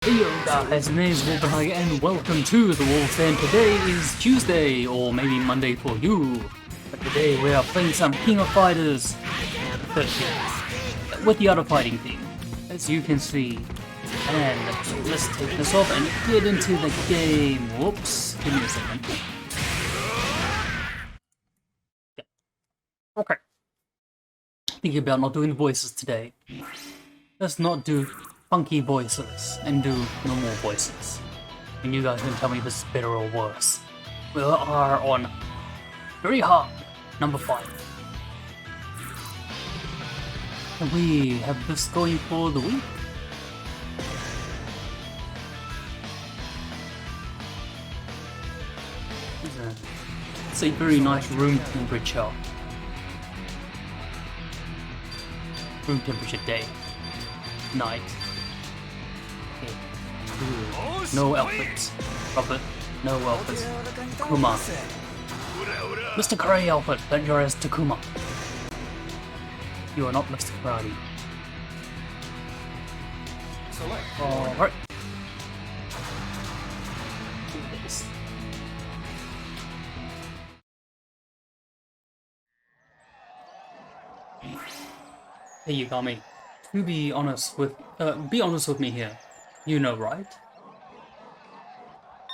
Hey yo guys, my name is Wolfen Heiger and welcome to the Wolfen. Today is Tuesday, or maybe Monday for you. But today we are playing some King of Fighters 13 with the other fighting theme, as you can see. And let's take this off and get into the game. Whoops, give me a second. Yeah. Okay. Thinking about not doing the voices today. Let's not do funky voices and do normal voices. And you guys can tell me if it's better or worse. We are on very hard, number 5. And we have this going for the week. It's a very nice room temperature. Room temperature day. Night. Okay. Ooh. No outfits. Robert, no outfits. Kuma. Mr. Karate outfit, but you're as Takuma. You are not Mr. Karate. Alright. Hey, you got me. To be honest with me here. You know, right?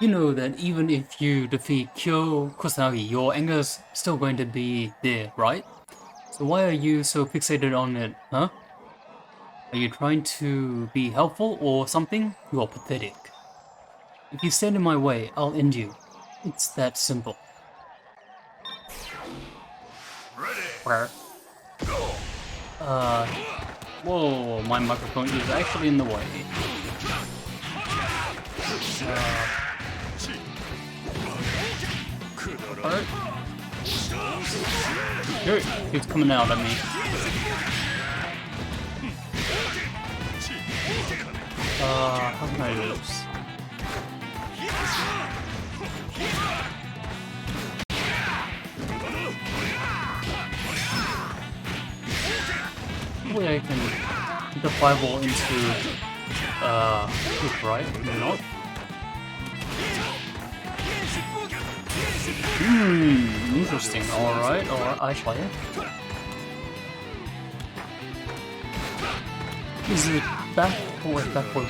You know that even if you defeat Kyo Kusanagi, your anger's still going to be there, right? So why are you so fixated on it, huh? Are you trying to be helpful or something? You are pathetic. If you stand in my way, I'll end you. It's that simple. Where? Whoa, my microphone is actually in the way. Here, he's coming out at me. How can I do this? Hopefully I can get the fireball into, hook, right? Maybe not. Interesting. Alright, I try it. Is it backward?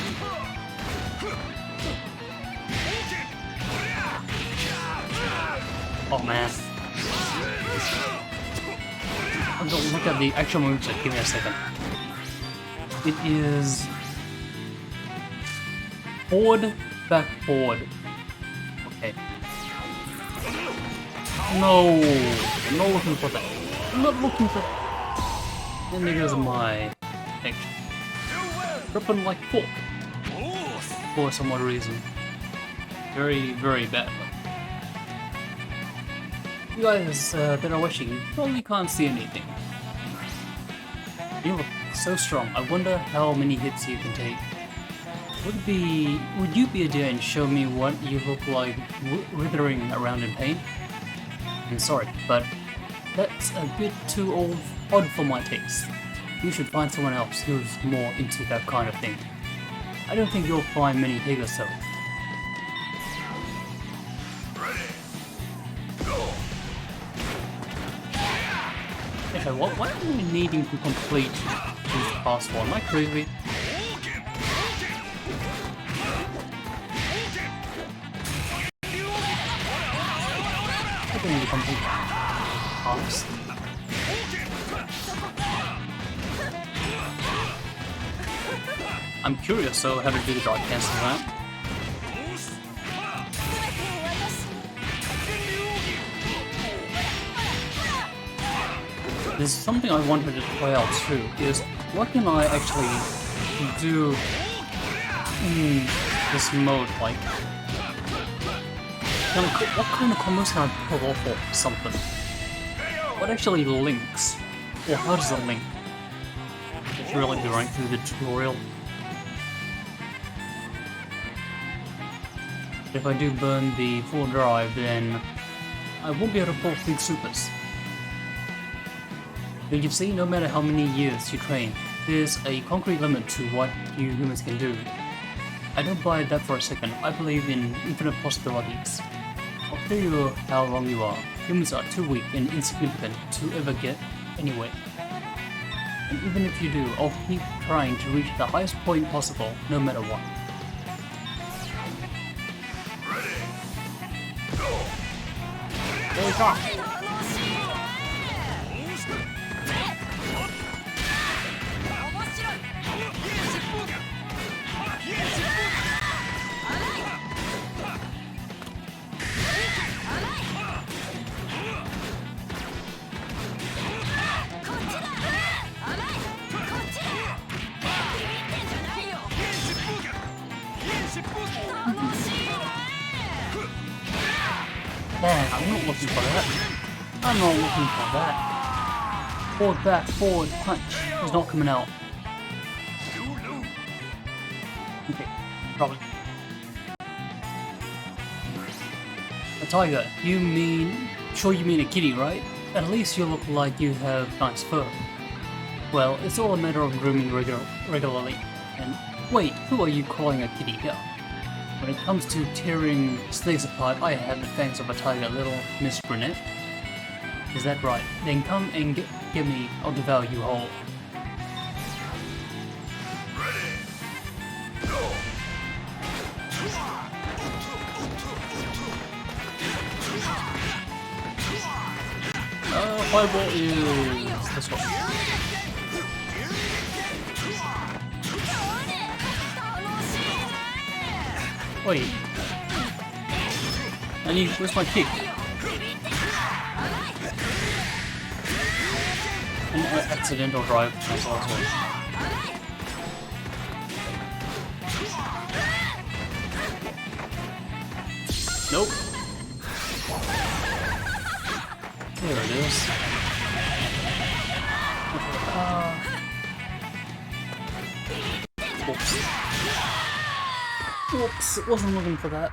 Oh man. Don't look at the actual moveset, give me a second. It is forward, back, forward. Okay. No, I'm not looking for that. I'm not looking for that. And there goes my action. Dropping like fork. For some odd reason. Very, very bad. You guys that are watching probably can't see anything. You look so strong. I wonder how many hits you can take. Would you be a dear and show me what you look like withering around in pain? I'm sorry, but that's a bit too odd for my taste. You should find someone else who's more into that kind of thing. I don't think you'll find many Heiger so. Okay, why are we needing to complete this past one? Am I crazy? I think we complete halves. I'm curious, so how to do the dart cancel that. There's something I wanted to try out too, is what can I actually do in this mode, like, what kind of combos can I pull off or something? What actually links? Or how does it link? If you really be running through the tutorial. If I do burn the full drive, then I won't be able to pull big supers. But you see, no matter how many years you train, there's a concrete limit to what you humans can do. I don't buy that for a second. I believe in infinite possibilities. I'll tell you how wrong you are. Humans are too weak and insignificant to ever get anywhere. And even if you do, I'll keep trying to reach the highest point possible, no matter what. There we go. Man, I'm not looking for that. I'm not looking for that. Forward back, forward punch is not coming out. Okay, probably. A tiger, you mean... Sure you mean a kitty, right? At least you look like you have nice fur. Well, it's all a matter of grooming regularly. And wait, who are you calling a kitty here? When it comes to tearing snakes apart, I have the fangs of a tiger, little Miss Brunette. Is that right? Then come and get me, I'll devour you whole. Fireball is this one. Wait. Where's my kick? An accidental drive as well. Nope. There it is. Whoops. Whoops, wasn't looking for that.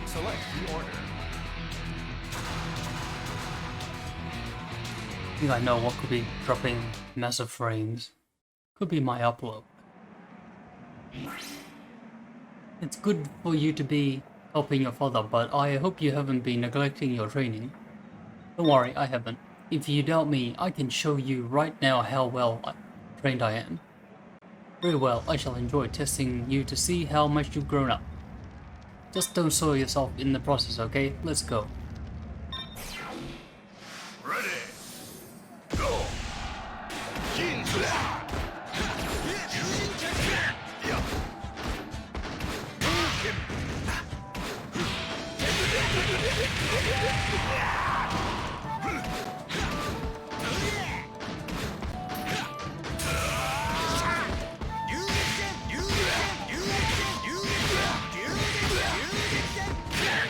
Select the order. I think I know what could be dropping massive frames. Could be my upload. It's good for you to be helping your father, but I hope you haven't been neglecting your training. Don't worry, I haven't. If you doubt me, I can show you right now how well trained I am. Very well, I shall enjoy testing you to see how much you've grown up. Just don't soil yourself in the process, okay? Let's go. Ready. Go.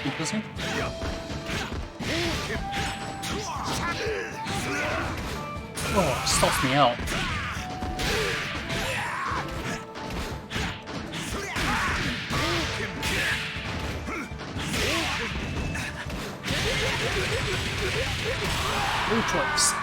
Interesting. Oh, it stops me out. No choice.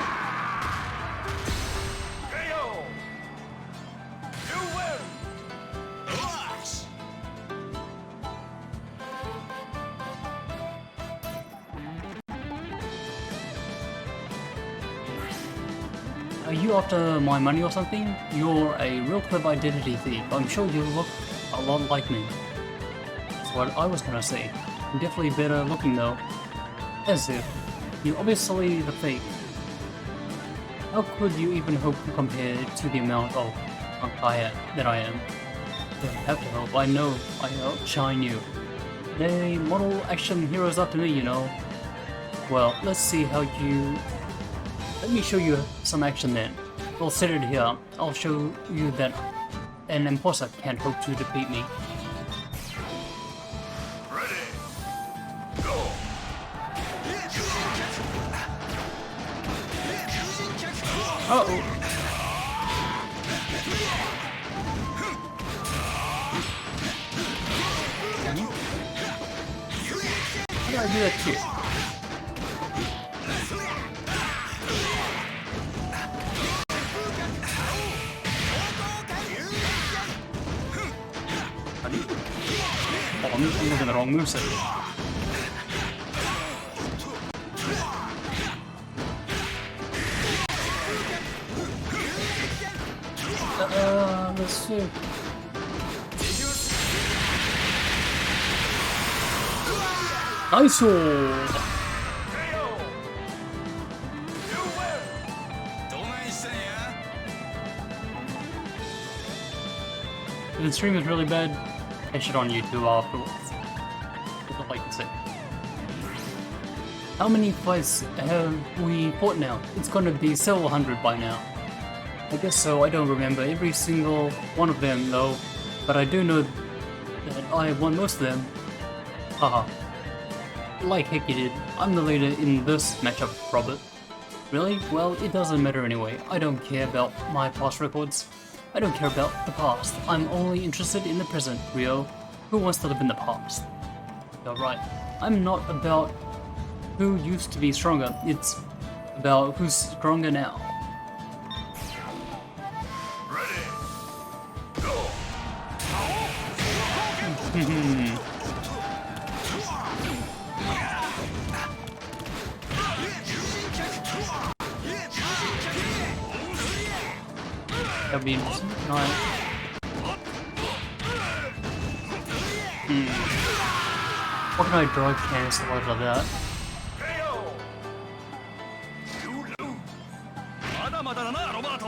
Are you after my money or something? You're a real clever identity thief. I'm sure you look a lot like me. That's what I was gonna say. You're definitely better looking though. As if. You're obviously the fake. How could you even hope to compare to the amount of that I am? You don't have to hope. I know I outshine you. They model action heroes up to me, you know. Well, let's see how you... Let me show you some action then. We'll set it here. I'll show you that an imposter can't hope to defeat me. Ready. Go. Uh-oh. do that too. Oh, I'm looking at the wrong moveset. Let's see. Nice! If the stream is really bad, catch it on YouTube afterwards. That's all I can say. How many fights have we fought now? It's gonna be several hundred by now. I guess so, I don't remember every single one of them though, but I do know that I won most of them. Haha. Like heck you did. I'm the leader in this matchup, Robert. Really? Well, it doesn't matter anyway. I don't care about my past records. I don't care about the past. I'm only interested in the present, Rio. Who wants to live in the past? You're right. I'm not about who used to be stronger. It's about who's stronger now. Ready. Go. That'd be nice. What can I draw cancel out of that? KO. You lose. まだまだだな、ロバート。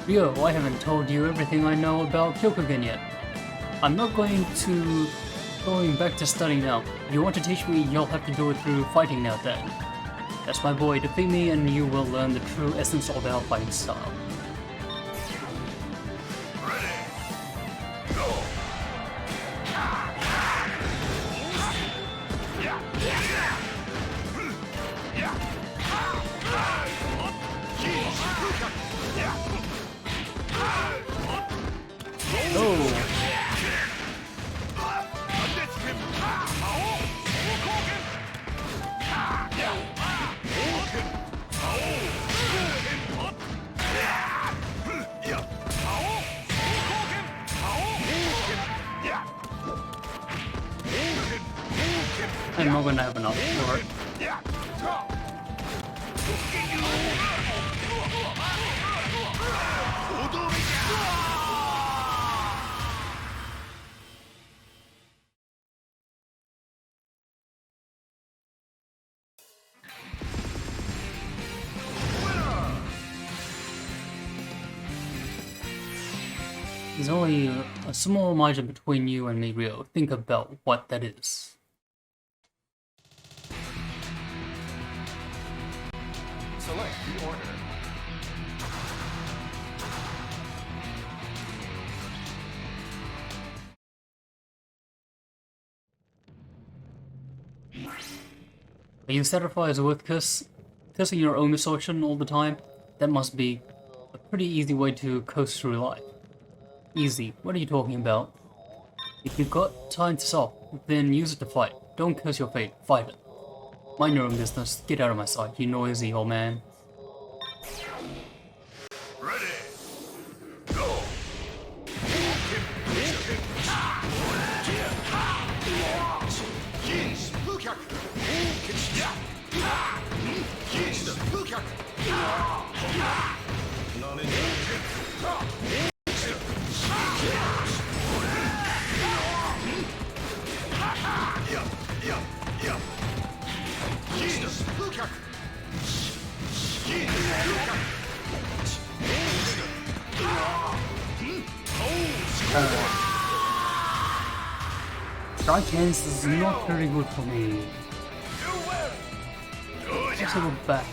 Rio, I haven't told you everything I know about Kyokugen yet. I'm not going back to studying now. If you want to teach me, you'll have to do it through fighting now then. That's my boy, defeat me and you will learn the true essence of our fighting style. Oh! I'm not gonna have enough for it. There's only a small margin between you and me, Rio. Think about what that is. Select the order. Are you satisfied with cursing your own misfortune all the time? That must be a pretty easy way to coast through life. Easy? What are you talking about? If you've got time to solve, then use it to fight. Don't curse your fate, fight it. Mind your own business, get out of my sight, you noisy old man. Ready. Go. Strike hands is not very good for me. Let's go back.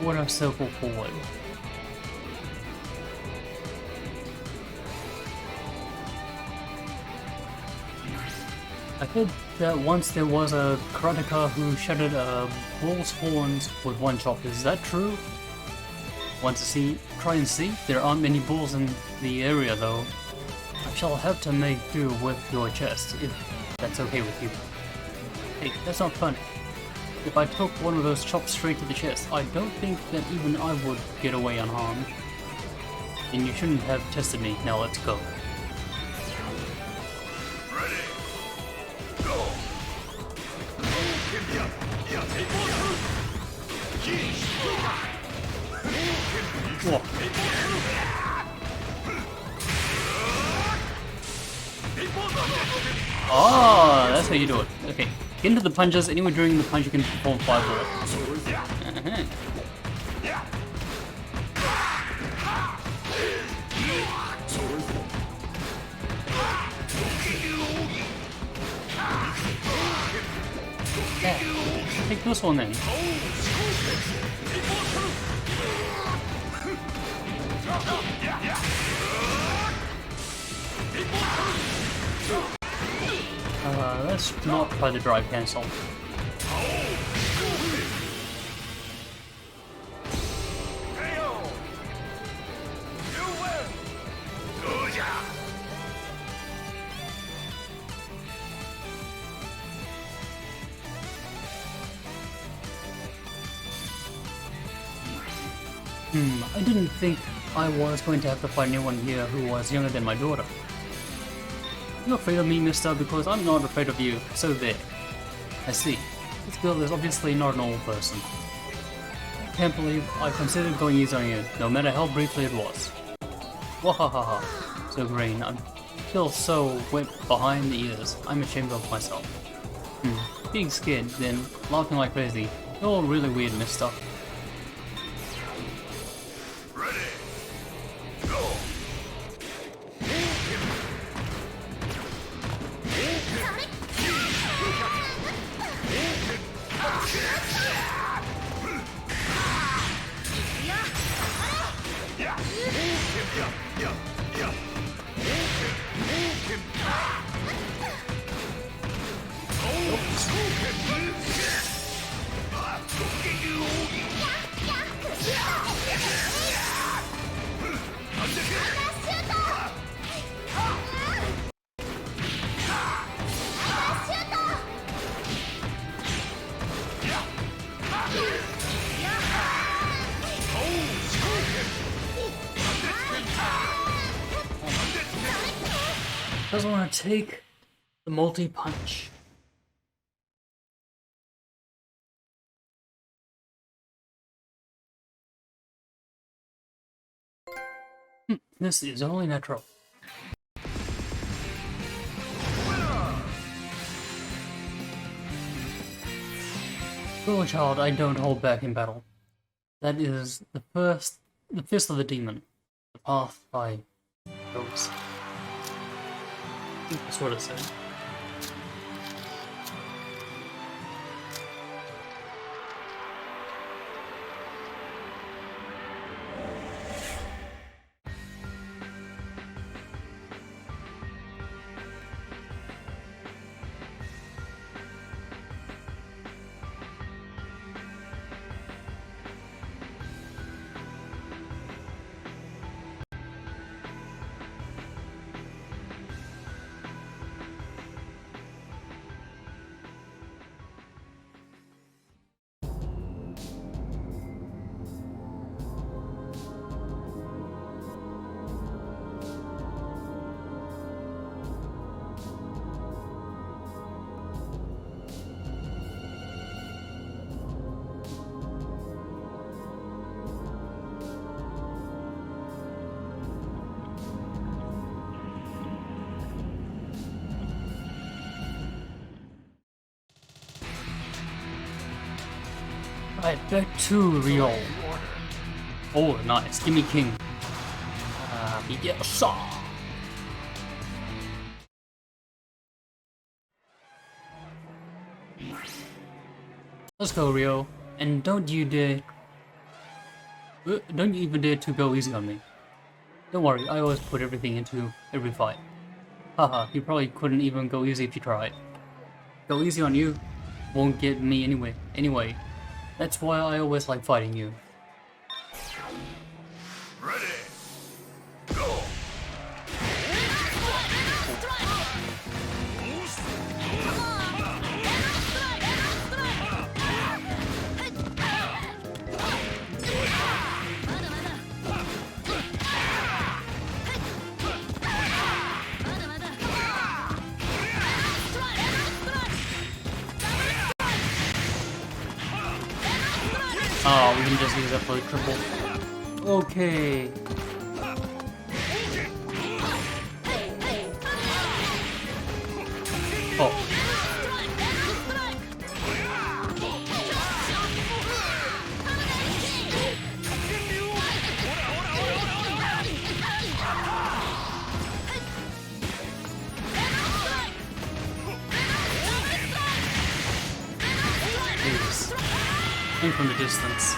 What a circle forward. I heard that once there was a karateka who shattered a bull's horns with one chop. Is that true? Want to see? Try and see? There aren't many balls in the area though. I shall have to make do with your chest, if that's okay with you. Hey, that's not fun. If I took one of those chops straight to the chest, I don't think that even I would get away unharmed. Then you shouldn't have tested me. Now let's go. Whoa. Oh, that's how you do it. Okay. Get into the punches. Anywhere during the punch you can perform fireball. Yeah. Take this one then. Let's not try the drive cancel. I didn't think I was going to have to fight anyone here who was younger than my daughter. You're afraid of me, mister, because I'm not afraid of you, so there. I see. This girl is obviously not a normal person. I can't believe I considered going easy on you, no matter how briefly it was. Wahahaha. So green, I feel so wet behind the ears, I'm ashamed of myself. Being scared, then laughing like crazy. You're really weird, mister. Doesn't want to take the multi-punch. This is only natural. Little child, I don't hold back in battle. That is the fist of the demon. The path I chose. I think that's what it said. Right, back to Rio. Oh, nice. Give me king. Yes. Let's go, Rio. And don't you even dare to go easy on me. Don't worry, I always put everything into every fight. Haha, you probably couldn't even go easy if you tried. Go easy on you won't get me anyway. That's why I always like fighting you. Oh, we can just use that for the triple. Okay. Oh. Jeez. Aim from the distance.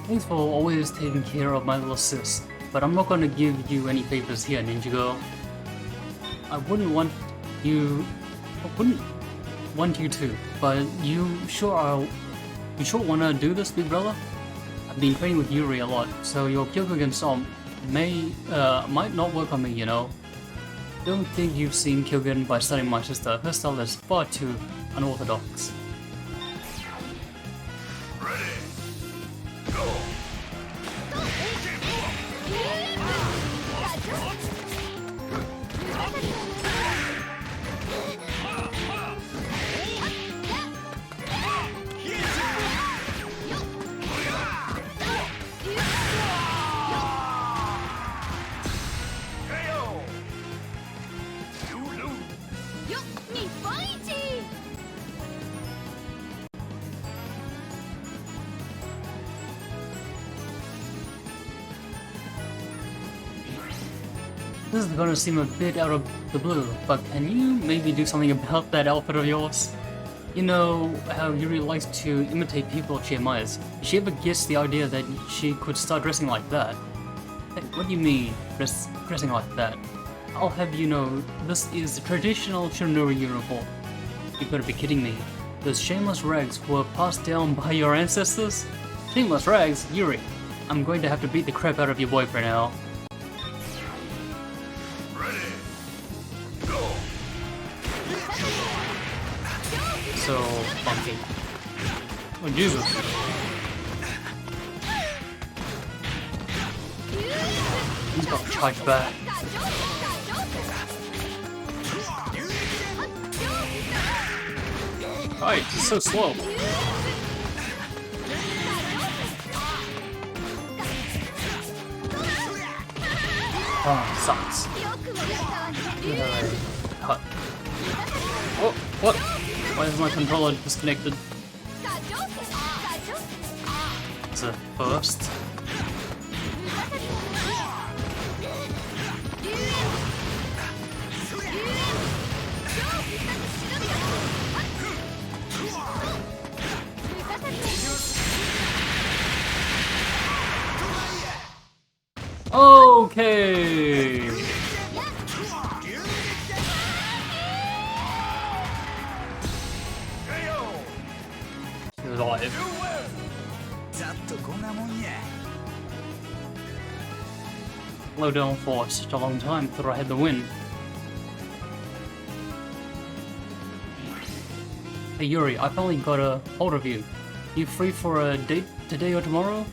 Thanks for always taking care of my little sis, but I'm not gonna give you any favors here, Ninja Girl. I wouldn't want you to, but you sure wanna do this, big brother? I've been training with Yuri a lot, so your Kyokugen song might not work on me, you know. Don't think you've seen Kyokugen by studying my sister. Her style is far too unorthodox. This is gonna seem a bit out of the blue, but can you maybe do something about that outfit of yours? You know how Yuri likes to imitate people she admires. Did she ever gets the idea that she could start dressing like that? Hey, what do you mean, dressing like that? I'll have you know, this is the traditional Shiranui uniform. You gotta be kidding me. Those shameless rags were passed down by your ancestors? Shameless rags? Yuri, I'm going to have to beat the crap out of your boyfriend now. So funky. Oh Jesus. He's got to charge back. Right, he's so slow. Oh, sucks. Cut. Oh, what? Why is my controller disconnected? It's a first. Okay. Live. Slow down for such a long time, thought I had the win. Hey Yuri, I finally got a hold of you. You free for a date today or tomorrow?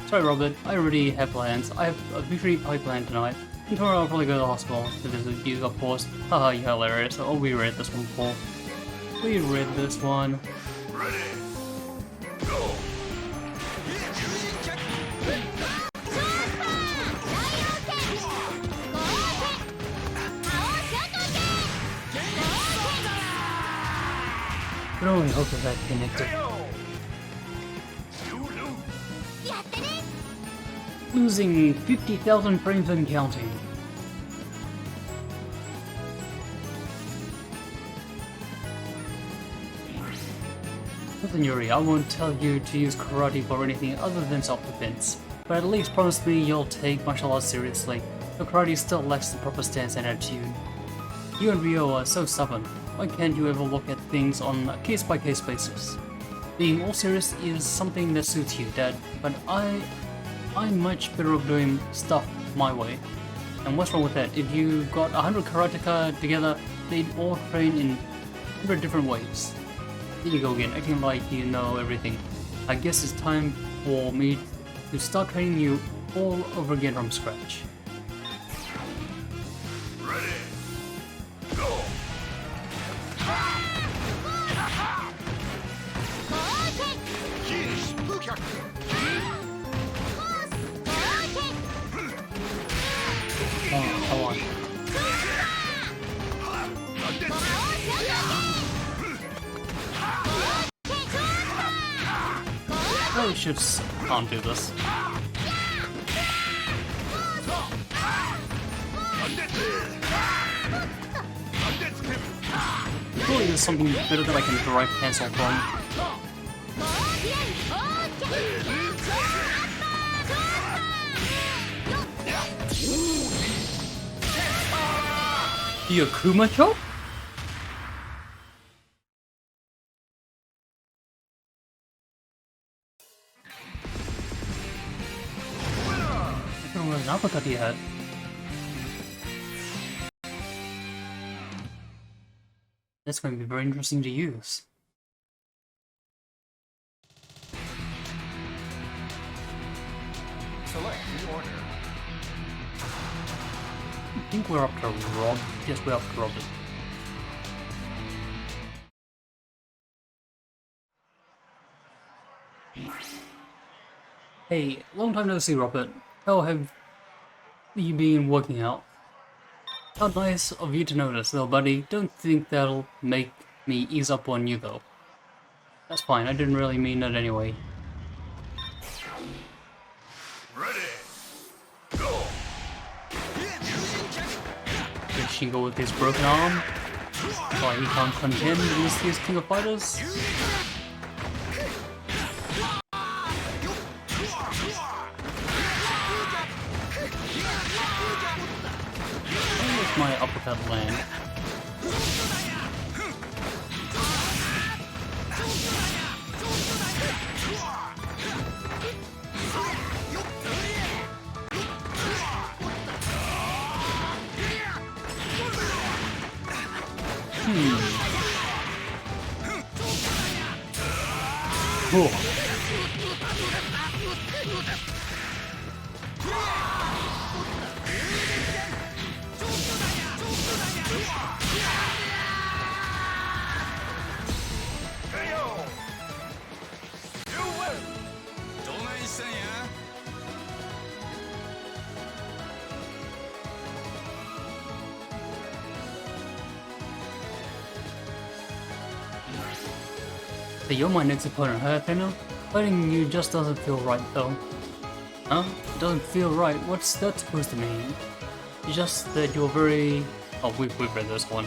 Sorry Robert, I already have plans. I have a victory pie planned tonight. And tomorrow I'll probably go to the hospital to visit you, of course. Haha, you're hilarious. Oh, we read this one before. We read this one. I can only hope that that's connected. Losing 50,000 frames and counting. Listen Yuri, I won't tell you to use karate for anything other than self-defense, but at least promise me you'll take martial arts seriously. Your karate still lacks the proper stance and attitude. You and Ryo are so stubborn. Why can't you ever look at things on a case-by-case basis? Being all serious is something that suits you, Dad, but I'm much better off doing stuff my way. And what's wrong with that? If you got 100 karateka together, they'd all train in 100 different ways. There you go again, acting like you know everything. I guess it's time for me to start training you all over again from scratch. Ready. Go. Oh, come on. Probably can't do this. Surely there's something better that I can direct cancel from. The Akuma choke? I don't know what an uppercut he had. That's going to be very interesting to use. Select the order. I think we're up to Rob. Yes, we're up to Robert. Hey, long time no see, Robert. How have you been working out? How nice of you to notice, though, buddy. Don't think that'll make me ease up on you, though. That's fine, I didn't really mean that anyway. Ready. Go. Did Shingo with his broken arm? Why he can't contend against his King of Fighters? Where does my uppercut land? Cool. Hey, you're my next opponent, huh, Fenno? Fighting you just doesn't feel right, though. Huh? It doesn't feel right? What's that supposed to mean? It's just that you're very... Oh, we've read this one.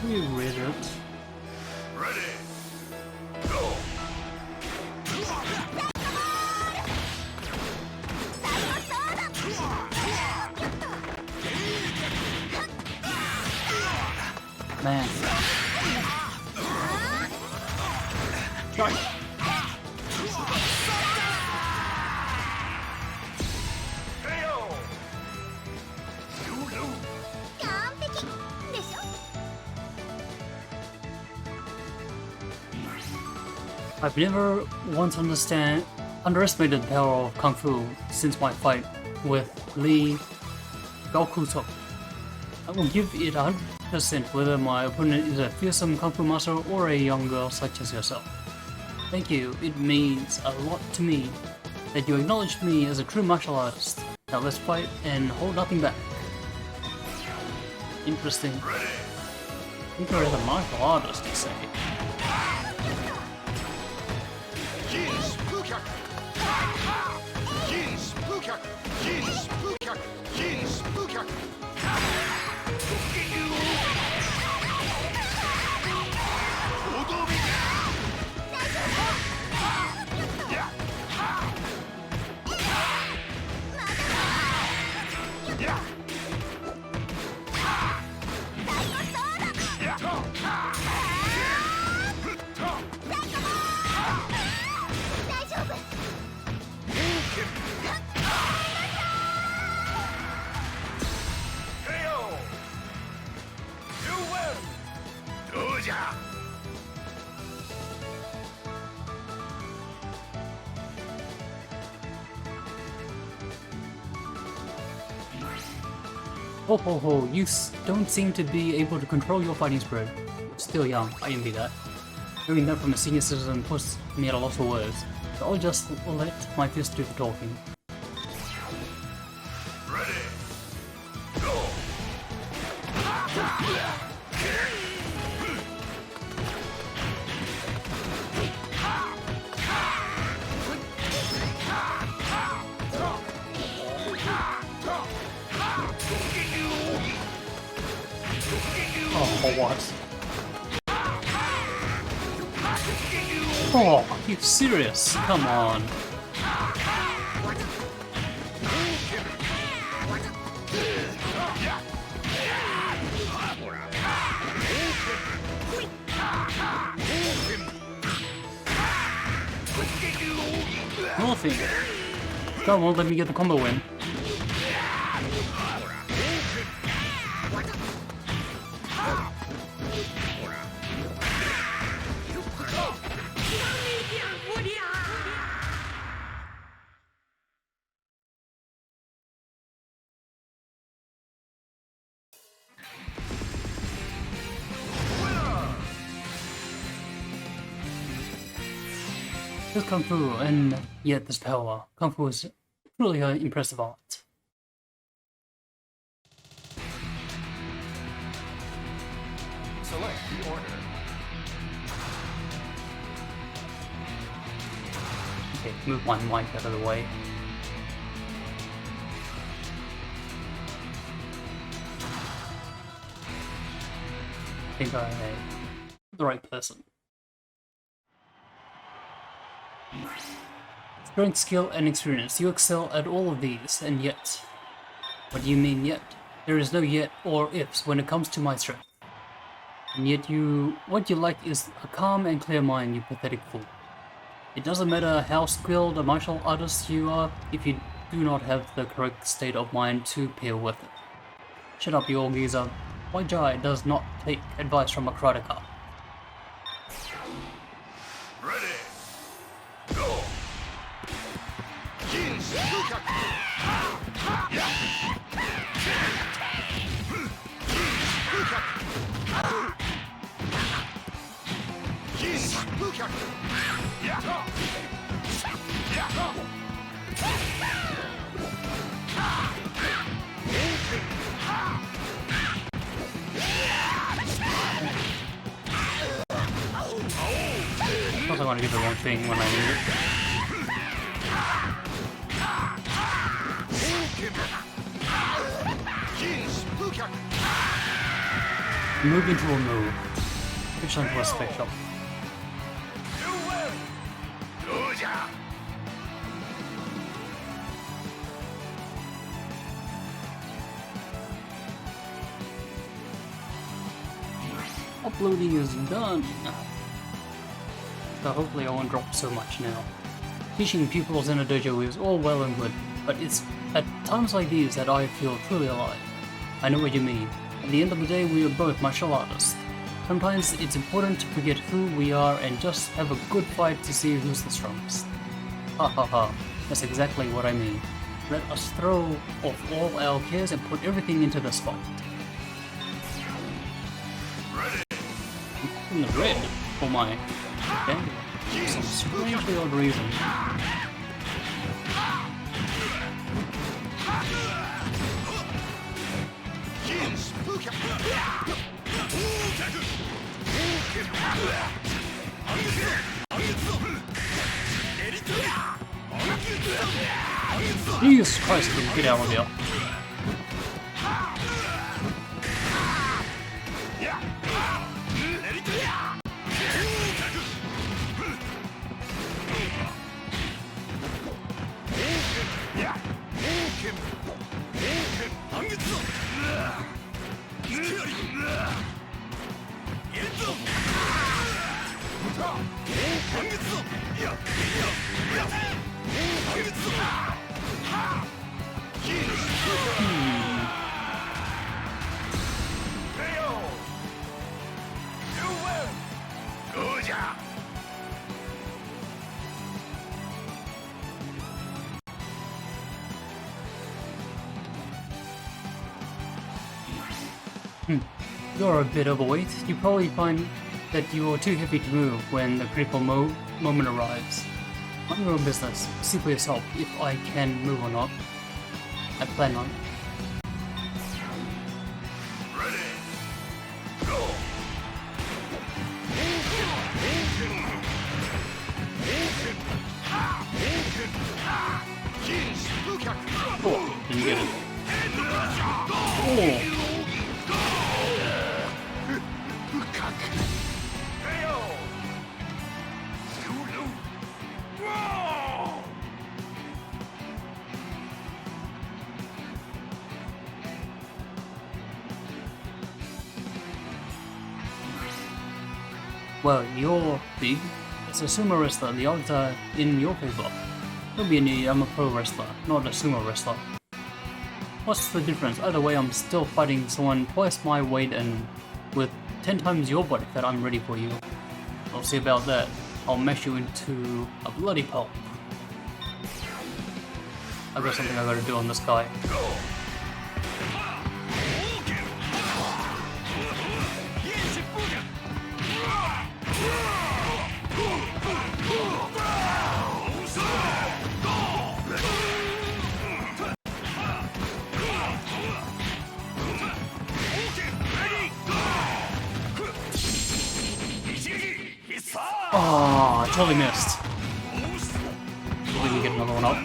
We read it. Ready. Go. Man. Right. I've never once underestimated the power of Kung Fu since my fight with Lee Gaokuto. I will give it 100% whether my opponent is a fearsome Kung Fu master or a young girl such as yourself. Thank you, it means a lot to me that you acknowledged me as a true martial artist. Now let's fight and hold nothing back. Interesting. I think there is a martial artist, you say. Ho ho ho, you don't seem to be able to control your fighting spirit. Still young, I envy that. Hearing that from a senior citizen puts me at a loss for words, so I'll just let my fist do the talking. Ready. Go. Oh, what? Oh, are you serious? Come on. Nothing. Come on, let me get the combo win. This Kung Fu, and yet this power. Kung Fu is truly an impressive art. Select the order. Okay, move my mic out of the way. I think I'm the right person. Strength, skill, and experience. You excel at all of these, and yet... What do you mean yet? There is no yet or ifs when it comes to my strength. And yet what you lack is a calm and clear mind, you pathetic fool. It doesn't matter how skilled a martial artist you are if you do not have the correct state of mind to pair with it. Shut up, you old geezer. Why Jai does not take advice from a karateka. Ready. Go. I also want to do the wrong thing when I need it. Move into a move. Switch onto a special. Uploading is done. So hopefully I won't drop so much now. Teaching pupils in a dojo is all well and good, but it's at times like these that I feel truly alive. I know what you mean. At the end of the day, we are both martial artists. Sometimes it's important to forget who we are and just have a good fight to see who's the strongest. Ha ha ha, that's exactly what I mean. Let us throw off all our cares and put everything into this fight. In the red for my band for some strangely odd reason. Jesus Christ, get out of here. You're a bit overweight. You probably find that you're too heavy to move when the critical moment arrives. Mind your own business. See for yourself if I can move or not. I plan on. Oh, didn't get it. Oh. Well, you're big. As a sumo wrestler, the odds are in your favor. Don't be an idiot, I'm a pro wrestler, not a sumo wrestler. What's the difference? Either way, I'm still fighting someone twice my weight and with 10 times your body fat. I'm ready for you. I'll see about that. I'll mash you into a bloody pulp. I've got something I gotta do on this guy. Oh, I totally missed. Hopefully we can get another one up.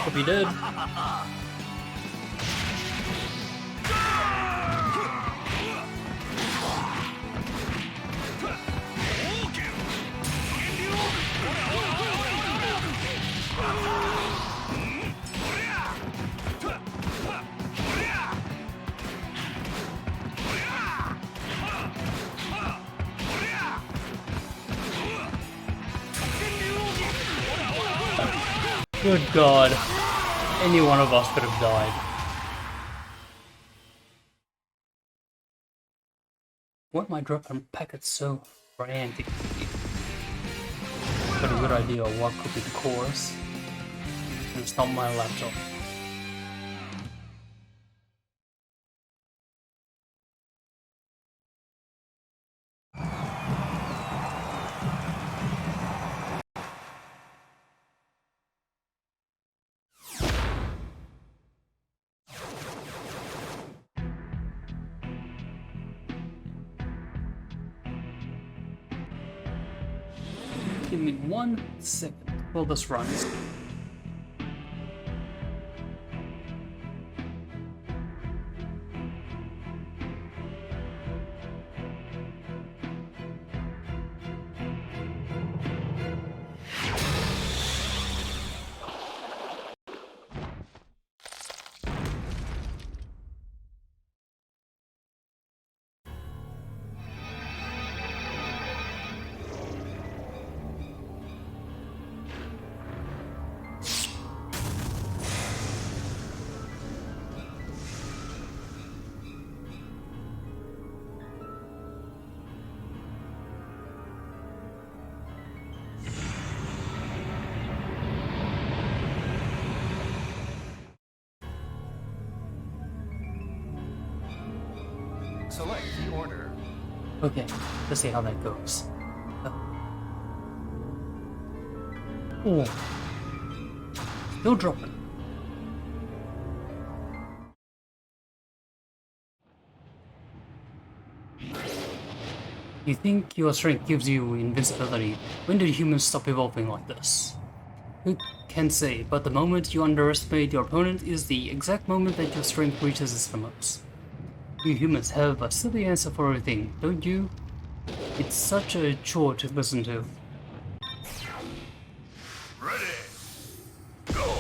Hope he did. Good God, any one of us could have died. Why am I dropping packets so frantically? Got a good idea of what could be the cause. And it's not my laptop. Give me 1 second while this runs. Select the order. Okay, let's see how that goes. Oh, still dropping. You think your strength gives you invincibility? When did humans stop evolving like this? Who can say, but the moment you underestimate your opponent is the exact moment that your strength reaches its limits. You humans have a silly answer for everything, don't you? It's such a chore to listen to. Ready. Go.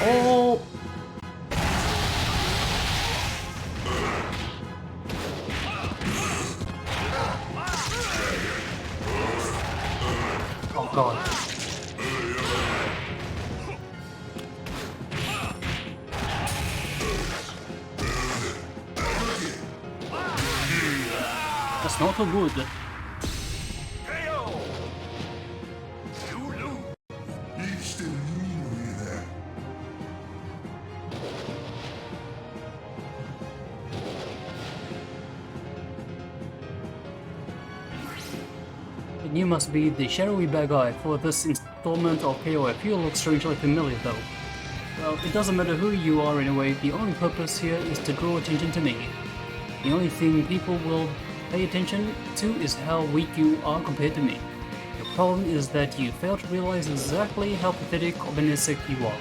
Oh! was not so good. KO! You lose! 生きてる意味のねえな And you must be the shadowy bad guy for this installment of KOF. You look strangely familiar though. Well, it doesn't matter who you are anyway, the only purpose here is to draw attention to me. The only thing people will pay attention to is how weak you are compared to me. Your problem is that you fail to realize exactly how pathetic of an insect you are.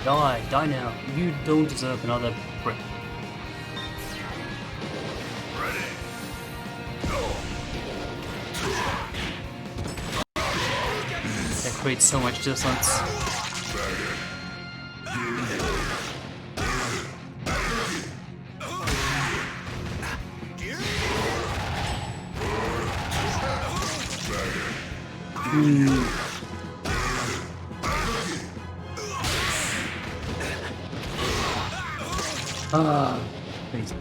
Die now. You don't deserve another breath. That creates so much distance. Please.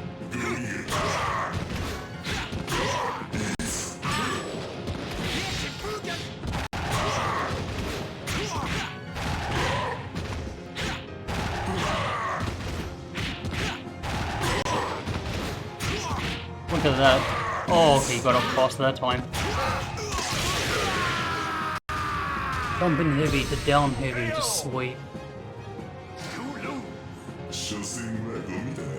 Look at that. Oh, okay, you got up fast that time. Bumping heavy to down heavy, just sweet. 所詮はゴミだな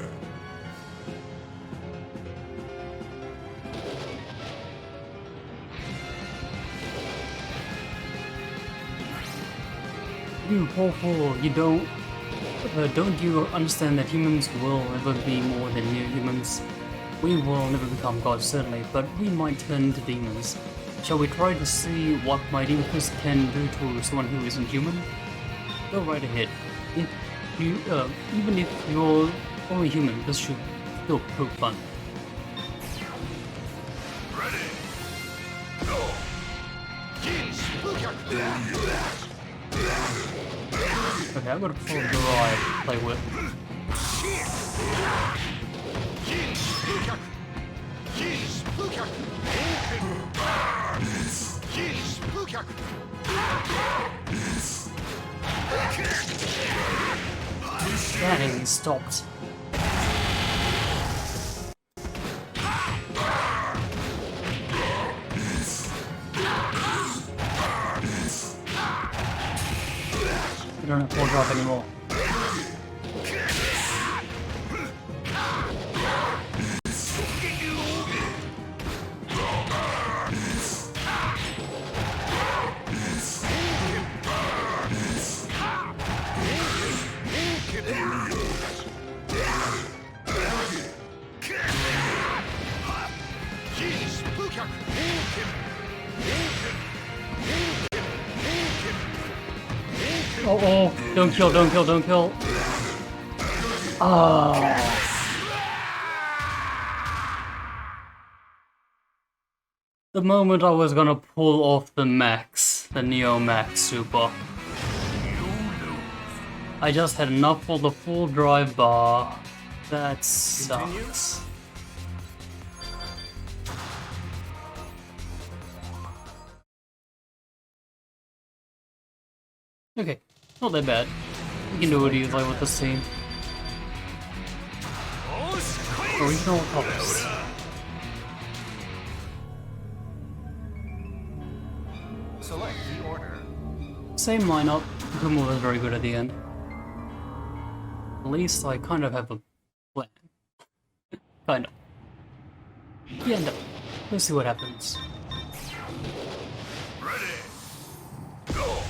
You poor fool, you don't you understand that humans will never be more than mere humans? We will never become gods, certainly, but we might turn into demons. Shall we try to see what my demon fist can do to someone who isn't human? Go right ahead. Even if you're only human, this should still prove fun. Ready! Go! Okay, I've got a full drive to play with. Dang, he stopped. We don't have full drop anymore. Oh, don't kill, don't kill, don't kill. Ah. The moment I was gonna pull off the Max, the Neo Max Super, I just had enough for the full drive bar. That sucks. Okay, not that bad. You can do what you like with this team. Original tops. Select the order. Same lineup, Kumo was very good at the end. At least I kind of have a plan. Kind of. Yeah, no. Let's see what happens. Ready! Go!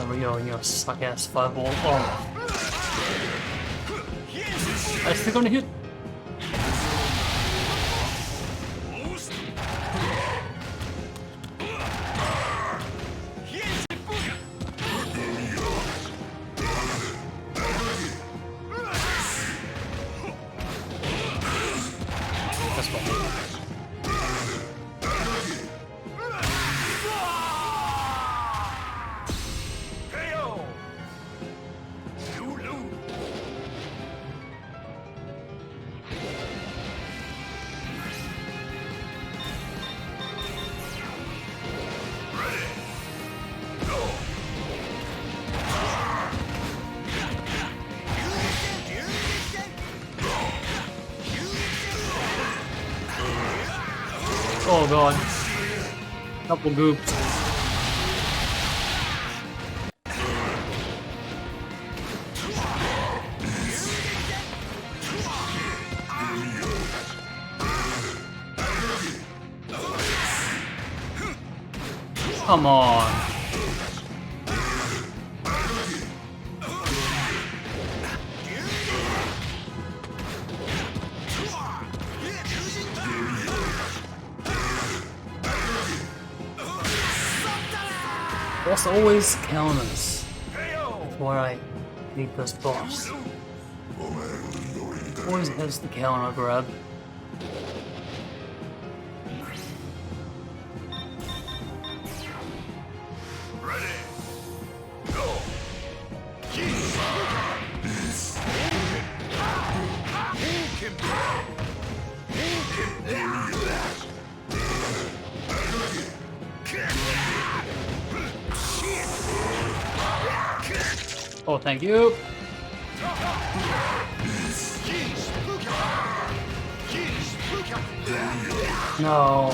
Rio and your suck ass fireball. Oh. I still gonna hit. KO. You lose. Ready. Go. Oh god. Couple goops. Come on. Boss always counters. That's why I hate this boss. Always has the counter grab. Ready. Go. Oh, thank you. No.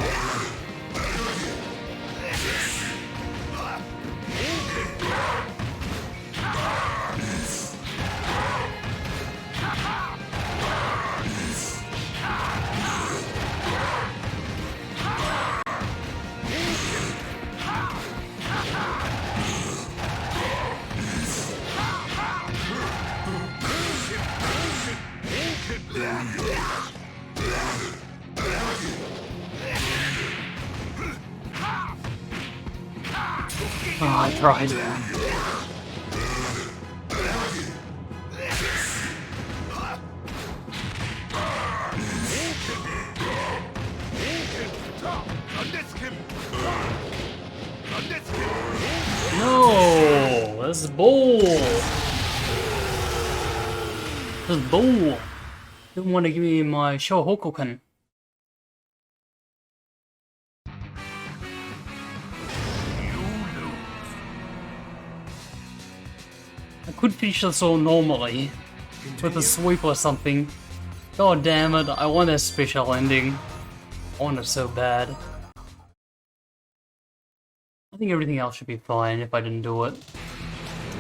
Oh, I tried. No, this is bull. This is bull. Didn't want to give me my Shohokukan. I could finish this all normally, with a sweep or something. God damn it, I want a special ending. I want it so bad. I think everything else should be fine if I didn't do it.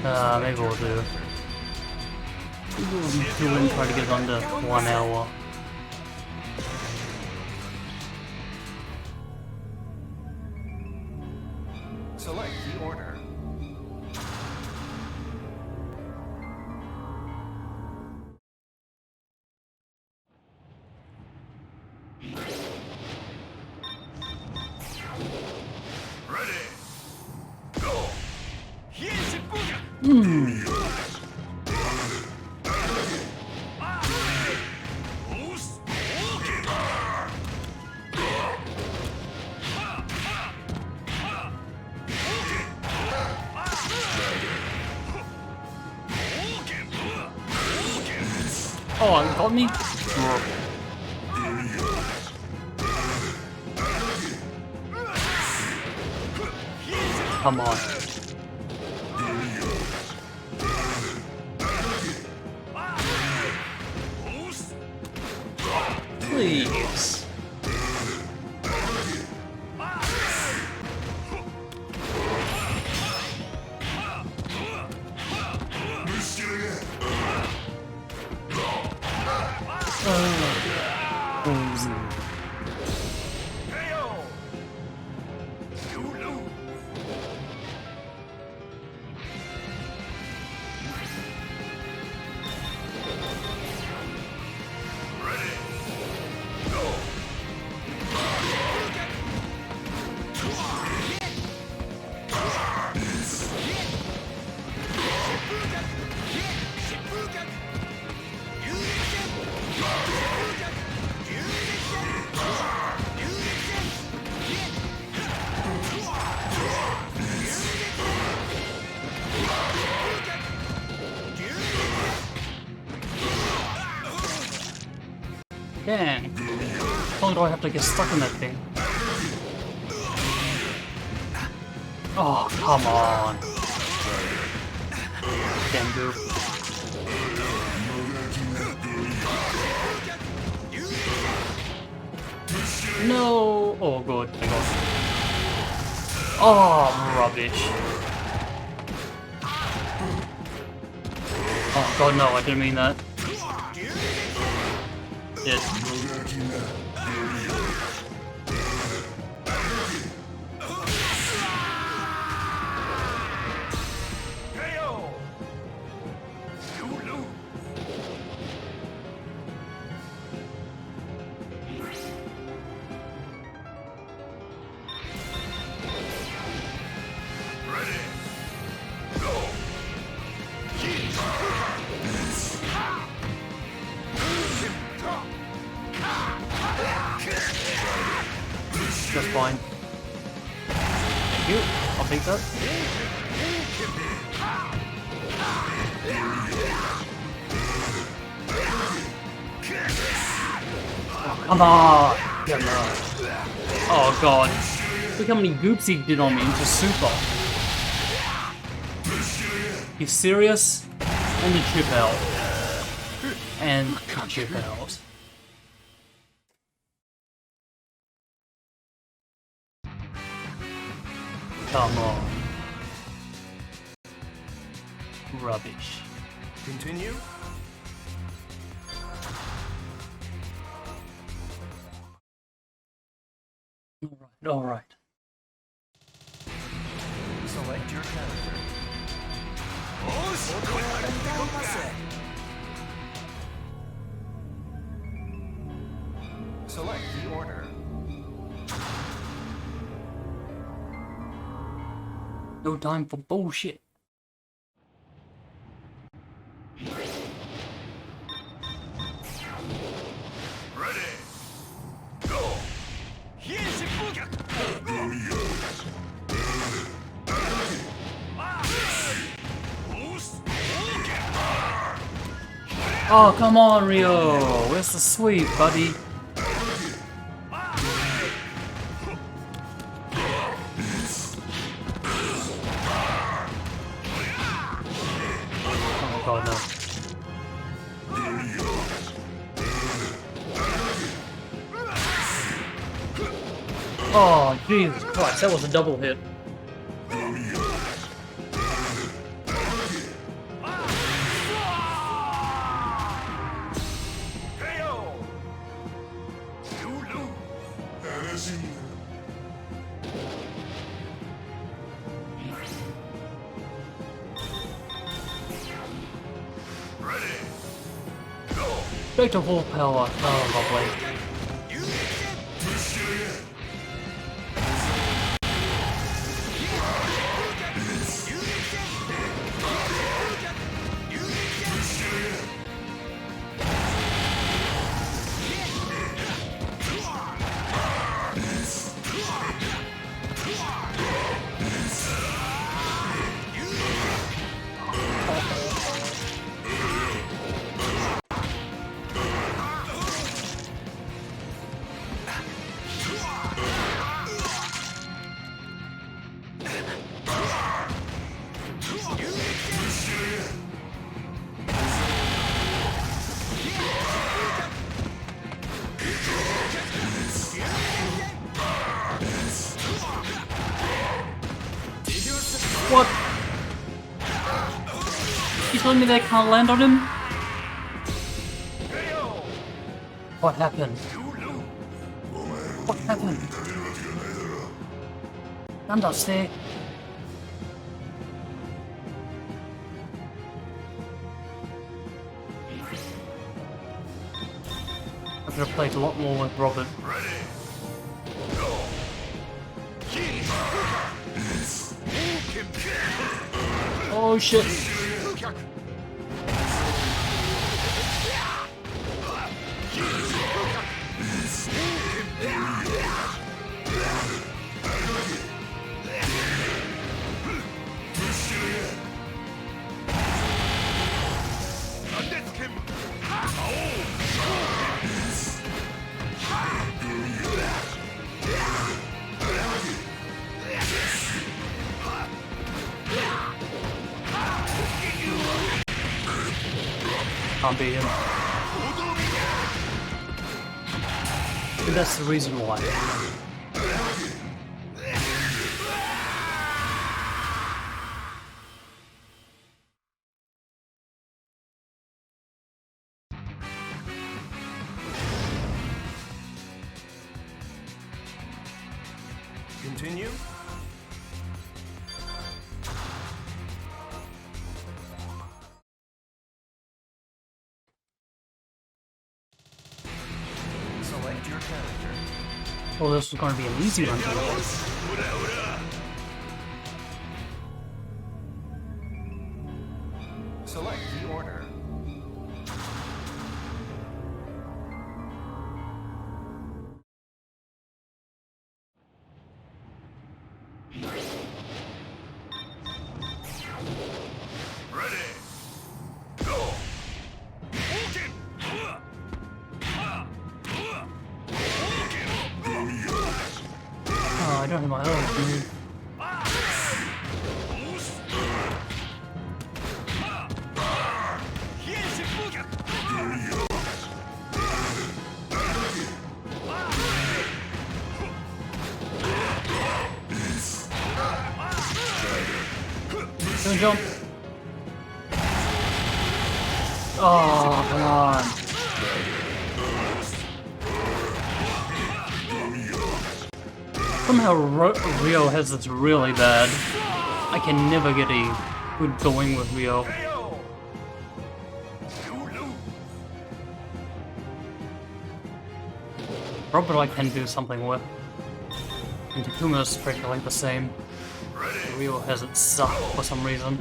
Maybe we'll do. Maybe we'll do it and try to get it under 1 hour. Select the order. Ready. Go. Oh, it got me? Come on. Please. Man, how long do I have to get stuck in that thing? Oh, come on. Damn goof. No! Oh, good. I got it. Oh, rubbish. Oh, god, no, I didn't mean that. Yes. That's fine. Thank you. I'll take that. Oh, come on! Yeah, no. Oh god. Look how many goops he did on me into super. You serious? And the chip out. And the chip out. Come on. Rubbish. Continue. Alright. Select your character. Select the order. No time for bullshit. Ready. Go. Oh, come on, Rio. Where's the sweep, buddy? Oh god, no. Oh, Jesus Christ, that was a double hit. Straight to full power. Oh, lovely. What? You telling me they can't land on him? What happened? What happened? Understand? I could have played a lot more with Robert. Oh shit. can't beat him. And that's the reason why. Continue. Select your character. Well, this was going to be an easy run. Select the order. Ready. Go. Oh, I don't have my own, dude. Don't jump. Oh, come on. Somehow Rio has this really bad. I can never get a good going with Rio. Robert I can do something with. And Takuma is practically the same. Rio has it sucked for some reason.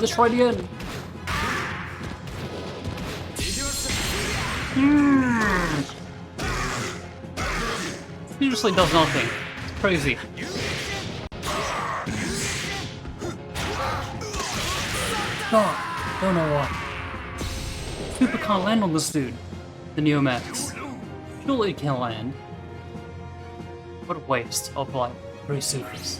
Let's try it again. Seriously does nothing. It's crazy. God, don't know why. Super can't land on this dude. The Neomax. Surely it can land. What a waste of like 3 supers.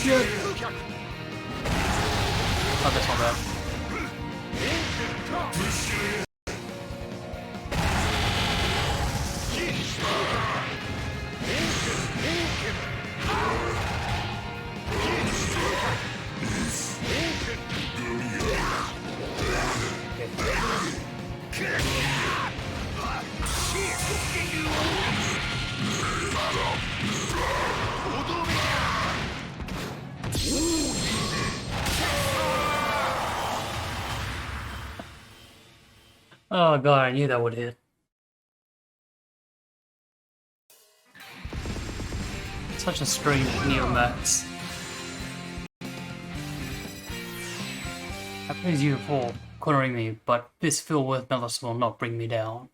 Shit. Oh, that's not bad. Oh god, I knew that would hit. Such a strange Neomax. I praise you for cornering me, but this fill with malice will not bring me down.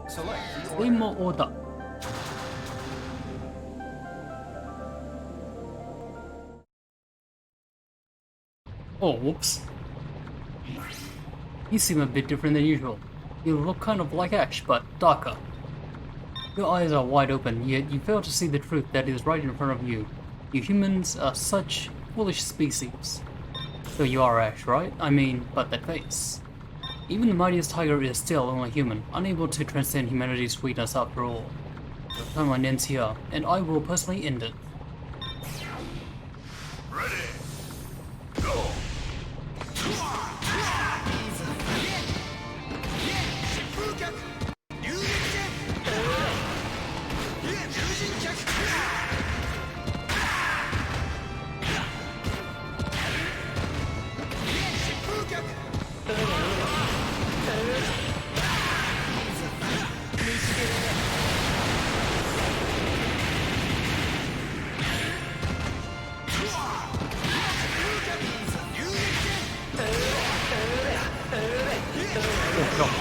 Select the Same order. order. Oh, whoops. You seem a bit different than usual. You look kind of like Ash, but darker. Your eyes are wide open, yet you fail to see the truth that is right in front of you. You humans are such foolish species. So you are Ash, right? I mean, but that face. Even the mightiest Heiger is still only human, unable to transcend humanity's sweetness after all. The timeline ends here, and I will personally end it. Ready. Go. Oh god.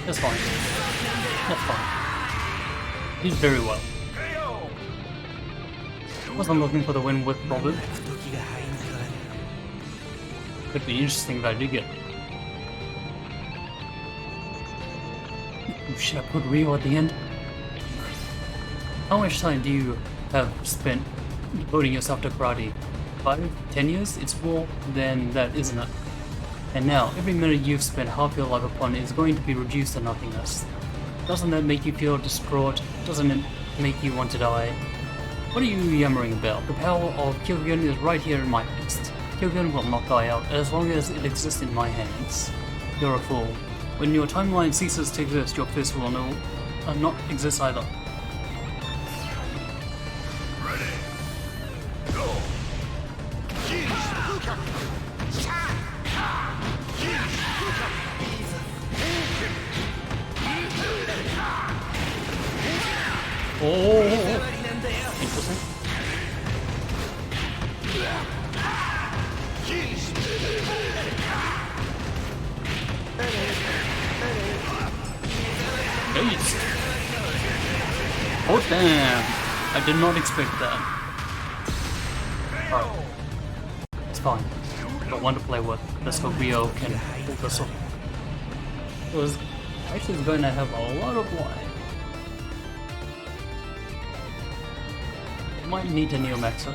That's fine. That's fine. Did very well. KO. Wasn't looking for the win with Robin. Could be interesting if I do get it. Should I put Rio at the end? How much time do you have spent devoting yourself to karate? 5, 10 years? It's more than that, isn't it? And now, every minute you've spent half your life upon is going to be reduced to nothingness. Doesn't that make you feel distraught? Doesn't it make you want to die? What are you yammering about? The power of Kyogen is right here in my fist. Kyogen will not die out as long as it exists in my hands. You're a fool. When your timeline ceases to exist, your fist will not exist either. Ready. Go. Oh, interesting. Nice. Oh damn! I did not expect that. Alright. It's fine. Got one to play with. Let's hope Rio can pull this off. It was actually going to have a lot of life. Might need a Neo-Maxer.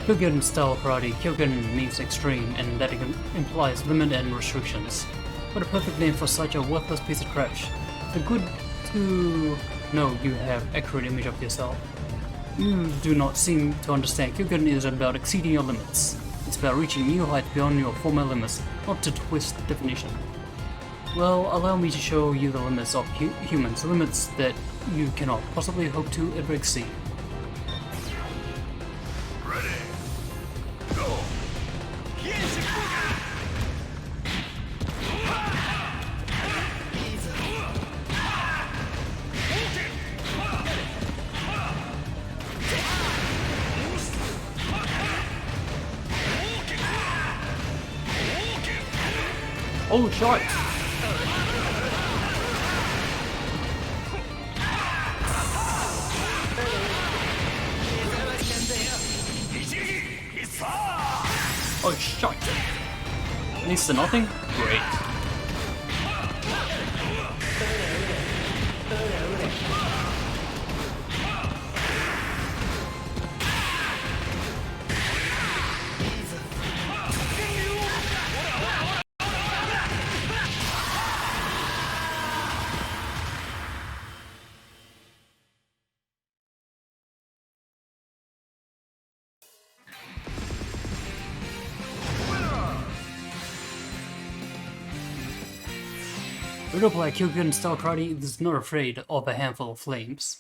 Kyogen style karate. Kyogen means extreme, and that implies limit and restrictions. What a perfect name for such a worthless piece of trash. It's good to know you have accurate image of yourself. You do not seem to understand. Kyogen is about exceeding your limits. It's about reaching new heights beyond your former limits, not to twist definition. Well, allow me to show you the limits of humans, limits that you cannot possibly hope to ever exceed. Oh, shot! Oh, shot! Needs to nothing? Great. Riddle like Kyogen style karate is not afraid of a handful of flames.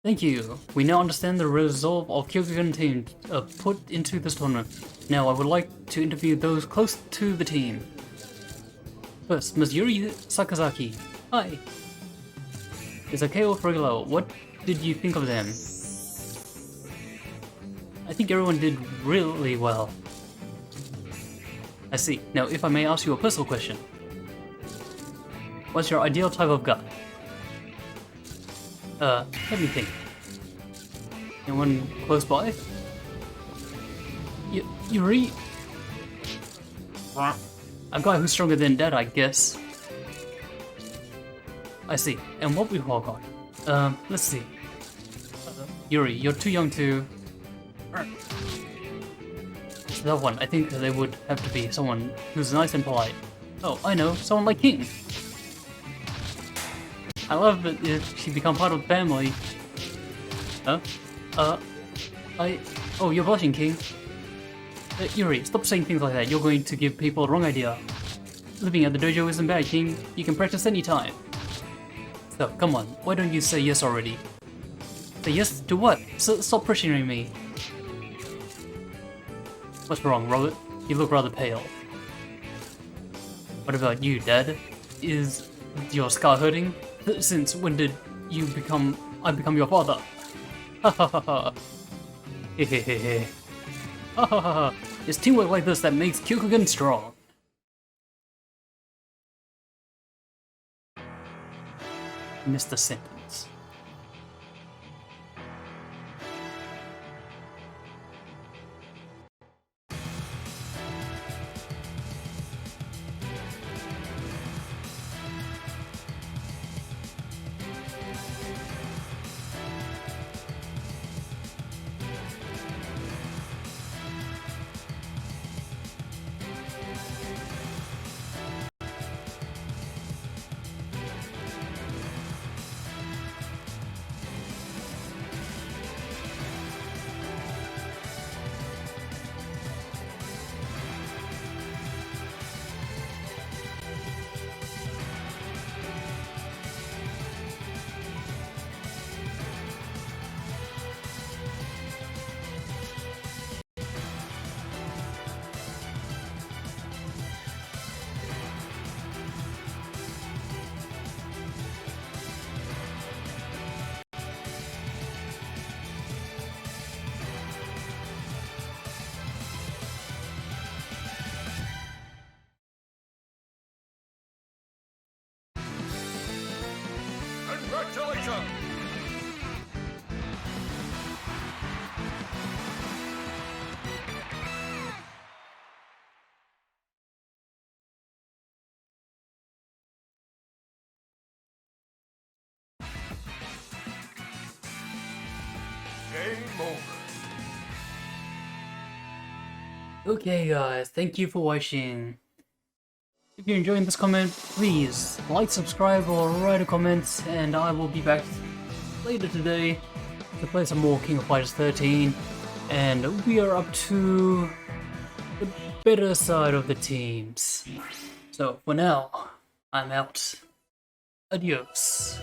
Thank you. We now understand the resolve of Kyokugen team put into this tournament. Now I would like to interview those close to the team. First, Ms. Yuri Sakazaki. Hi. It's a KO3 What did you think of them? I think everyone did really well. I see. Now, if I may ask you a personal question. What's your ideal type of guy? Let me think. Anyone close by? Yuri? A guy who's stronger than Dad, I guess. I see. And what we all got? Let's see. Yuri, you're too young to... That one, I think they would have to be someone who's nice and polite. Oh, I know, someone like King. I love that if she become part of the family. Huh? Oh, you're blushing, King. Yuri, stop saying things like that. You're going to give people the wrong idea. Living at the dojo isn't bad, King. You can practice anytime. So, come on, why don't you say yes already? Say yes to what? Stop pressuring me. What's wrong, Robert? You look rather pale. What about you, Dad? Is your scar hurting? Since when did I become your father? Ha ha ha ha. Hehehehe. Ha ha ha ha. It's teamwork like this that makes Kyokugen strong. Missed the sentence. Congratulations! Game over. Okay guys, thank you for watching. If you're enjoying this comment, please like, subscribe, or write a comment, and I will be back later today to play some more King of Fighters 13, and we are up to the better side of the teams. So for now, I'm out. Adios.